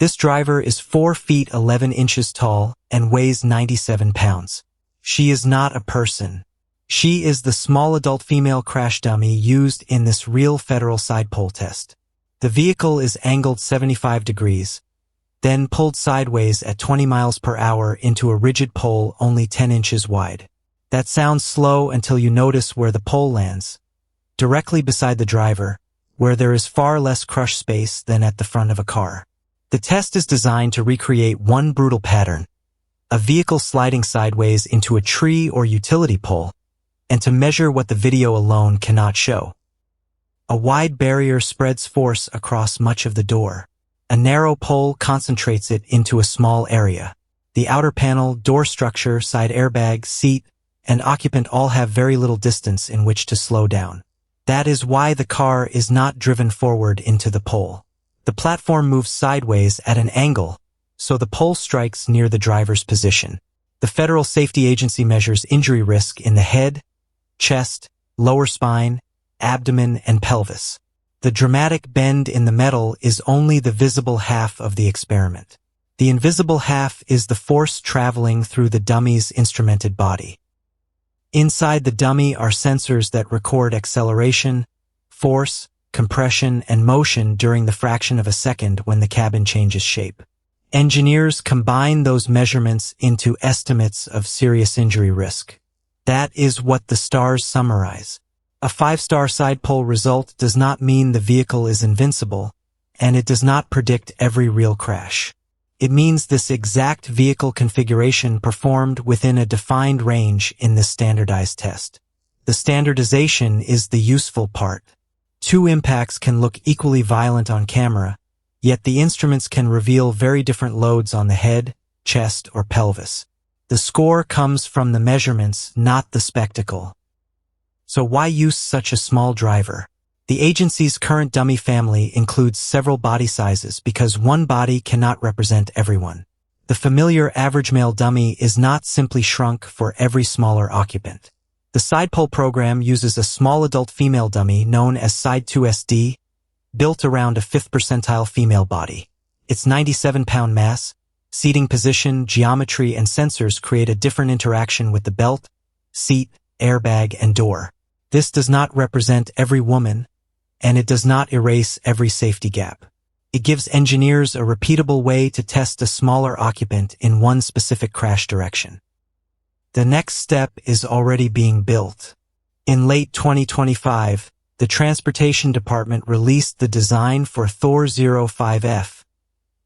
This driver is 4 feet 11 inches tall and weighs 97 pounds. She is not a person. She is the small adult female crash dummy used in this real federal side pole test. The vehicle is angled 75 degrees, then pulled sideways at 20 miles per hour into a rigid pole only 10 inches wide. That sounds slow until you notice where the pole lands, directly beside the driver, where there is far less crush space than at the front of a car. The test is designed to recreate one brutal pattern, a vehicle sliding sideways into a tree or utility pole, and to measure what the video alone cannot show. A wide barrier spreads force across much of the door. A narrow pole concentrates it into a small area. The outer panel, door structure, side airbag, seat, and occupant all have very little distance in which to slow down. That is why the car is not driven forward into the pole. The platform moves sideways at an angle, so the pole strikes near the driver's position. The Federal Safety Agency measures injury risk in the head, chest, lower spine, abdomen, and pelvis. The dramatic bend in the metal is only the visible half of the experiment. The invisible half is the force traveling through the dummy's instrumented body. Inside the dummy are sensors that record acceleration, force, compression, and motion during the fraction of a second when the cabin changes shape. Engineers combine those measurements into estimates of serious injury risk. That is what the stars summarize. A 5-star side pole result does not mean the vehicle is invincible, and it does not predict every real crash. It means this exact vehicle configuration performed within a defined range in this standardized test. The standardization is the useful part. 2 impacts can look equally violent on camera, yet the instruments can reveal very different loads on the head, chest, or pelvis. The score comes from the measurements, not the spectacle. So why use such a small driver? The agency's current dummy family includes several body sizes because one body cannot represent everyone. The familiar average male dummy is not simply shrunk for every smaller occupant. The side pole program uses a small adult female dummy known as Side 2SD, built around a 5th percentile female body. Its 97-pound mass, seating position, geometry, and sensors create a different interaction with the belt, seat, airbag, and door. This does not represent every woman, and it does not erase every safety gap. It gives engineers a repeatable way to test a smaller occupant in one specific crash direction. The next step is already being built. In late 2025, the Transportation Department released the design for Thor 05F,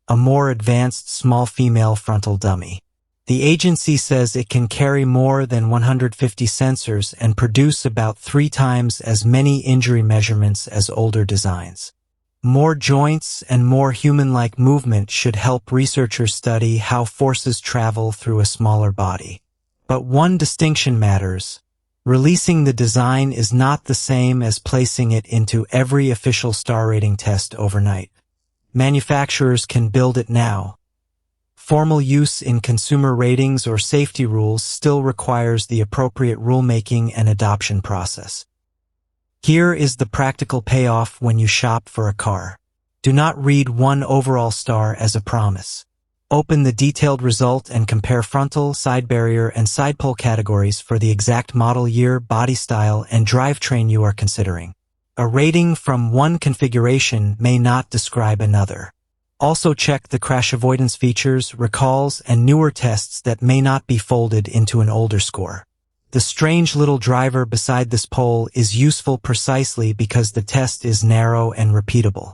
a more advanced small female frontal dummy. The agency says it can carry more than 150 sensors and produce about 3 times as many injury measurements as older designs. More joints and more human-like movement should help researchers study how forces travel through a smaller body. But one distinction matters. Releasing the design is not the same as placing it into every official star rating test overnight. Manufacturers can build it now. Formal use in consumer ratings or safety rules still requires the appropriate rulemaking and adoption process. Here is the practical payoff when you shop for a car. Do not read one overall star as a promise. Open the detailed result and compare frontal, side barrier, and side pole categories for the exact model year, body style, and drivetrain you are considering. A rating from one configuration may not describe another. Also check the crash avoidance features, recalls, and newer tests that may not be folded into an older score. The strange little driver beside this pole is useful precisely because the test is narrow and repeatable.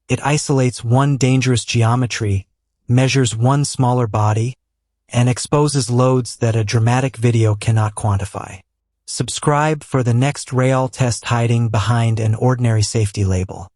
It isolates one dangerous geometry, measures one smaller body, and exposes loads that a dramatic video cannot quantify. Subscribe for the next real test hiding behind an ordinary safety label.